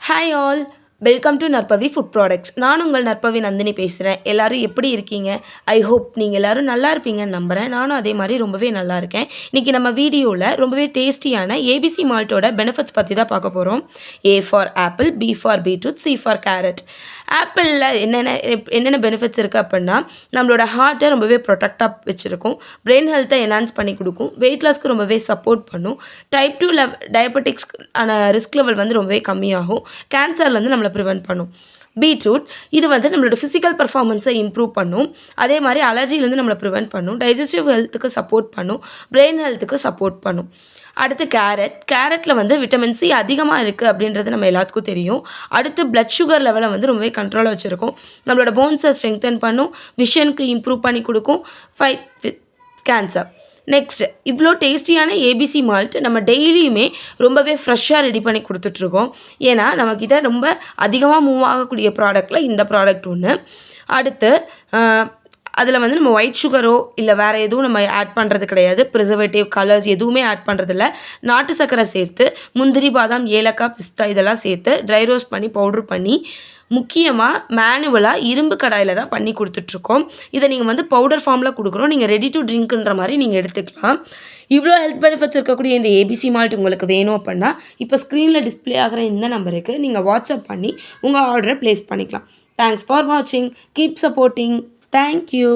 Hi all, welcome to Narpavi food products. நான் உங்கள் நற்பவி நந்தினி பேசுகிறேன். எல்லோரும் எப்படி இருக்கீங்க? ஐ ஹோப் நீங்கள் எல்லோரும் நல்லா இருப்பீங்கன்னு நம்புகிறேன். நானும் அதே மாதிரி ரொம்பவே நல்லா இருக்கேன். இன்றைக்கி நம்ம வீடியோவில் ரொம்பவே டேஸ்டியான ஏபிசி மால்ட்டோட பெனிஃபிட்ஸ் பற்றி தான் பார்க்க போகிறோம். A for apple, B for beetroot, C for carrot. ஆப்பிளில் என்னென்ன பெனிஃபிட்ஸ் இருக்குது அப்படின்னா, நம்மளோட ஹார்ட்டை ரொம்பவே ப்ரொடெக்டாக வச்சுருக்கும், பிரெயின் ஹெல்த்தை என்ஹான்ஸ் பண்ணி கொடுக்கும், வெயிட் லாஸ்க்கு ரொம்பவே சப்போர்ட் பண்ணும், டைப் 2 டயபெட்டிக்ஸ் ஆன ரிஸ்க் லெவல் வந்து ரொம்பவே கம்மியாகும், கேன்சர்லேருந்து நம்மளை ப்ரிவென்ட் பண்ணும். பீட்ரூட் இது வந்து நம்மளோட ஃபிசிக்கல் பர்ஃபார்மன்ஸை இம்ப்ரூவ் பண்ணும், அதே மாதிரி அலர்ஜிலேருந்து நம்மளை ப்ரிவென்ட் பண்ணும், டைஜஸ்டிவ் ஹெல்த்துக்கு சப்போர்ட் பண்ணும், பிரெயின் ஹெல்த்துக்கு சப்போர்ட் பண்ணும். அடுத்து கேரட்டில் வந்து விட்டமின் சி அதிகமாக இருக்குது அப்படின்றது நம்ம எல்லாத்துக்கும் தெரியும். அடுத்து பிளட் சுகர் லெவலை வந்து ரொம்பவே கண்ட்ரோலாக வச்சுருக்கும், நம்மளோட போன்ஸை ஸ்ட்ரெங்தன் பண்ணும், விஷனுக்கு இம்ப்ரூவ் பண்ணி கொடுக்கும், ஃபைட் வித் கேன்சர். நெக்ஸ்ட், இவ்வளோ டேஸ்டியான ஏபிசி மால்ட் நம்ம டெய்லியுமே ரொம்பவே ஃப்ரெஷ்ஷாக ரெடி பண்ணி கொடுத்துட்ருக்கோம். ஏன்னா நம்மக்கிட்ட ரொம்ப அதிகமாக மூவ் ஆகக்கூடிய ப்ராடக்டில் இந்த ப்ராடக்ட் ஒன்று. அடுத்து அதில் வந்து நம்ம ஒயிட் சுகரோ இல்லை வேறு எதுவும் நம்ம ஆட் பண்ணுறது கிடையாது, ப்ரிசர்வேட்டிவ் கலர்ஸ் எதுவுமே ஆட் பண்ணுறதில்ல. நாட்டு சர்க்கரை சேர்த்து முந்திரி, பாதாம், ஏலக்காய், பிஸ்தா இதெல்லாம் சேர்த்து ட்ரை ரோஸ்ட் பண்ணி பவுட்ரு பண்ணி முக்கியமாக மேனுவலாக இரும்பு கடாயில் தான் பண்ணி கொடுத்துட்ருக்கோம். இதை நீங்கள் வந்து பவுடர் ஃபார்மில் கொடுக்குறோம், நீங்கள் ரெடி டு ட்ரிங்க்ன்ற மாதிரி நீங்கள் எடுத்துக்கலாம். இவ்வளோ ஹெல்த் பெனிஃபிட்ஸ் இருக்கக்கூடிய இந்த ஏபிசி மால்ட் உங்களுக்கு வேணும் அப்படின்னா இப்போ ஸ்க்ரீனில் டிஸ்பிளே ஆகிற இந்த நம்பருக்கு நீங்கள் வாட்ஸ்அப் பண்ணி உங்கள் ஆர்டரை ப்ளேஸ் பண்ணிக்கலாம். தேங்க்ஸ் ஃபார் வாட்சிங், கீப் சப்போர்ட்டிங். Thank you.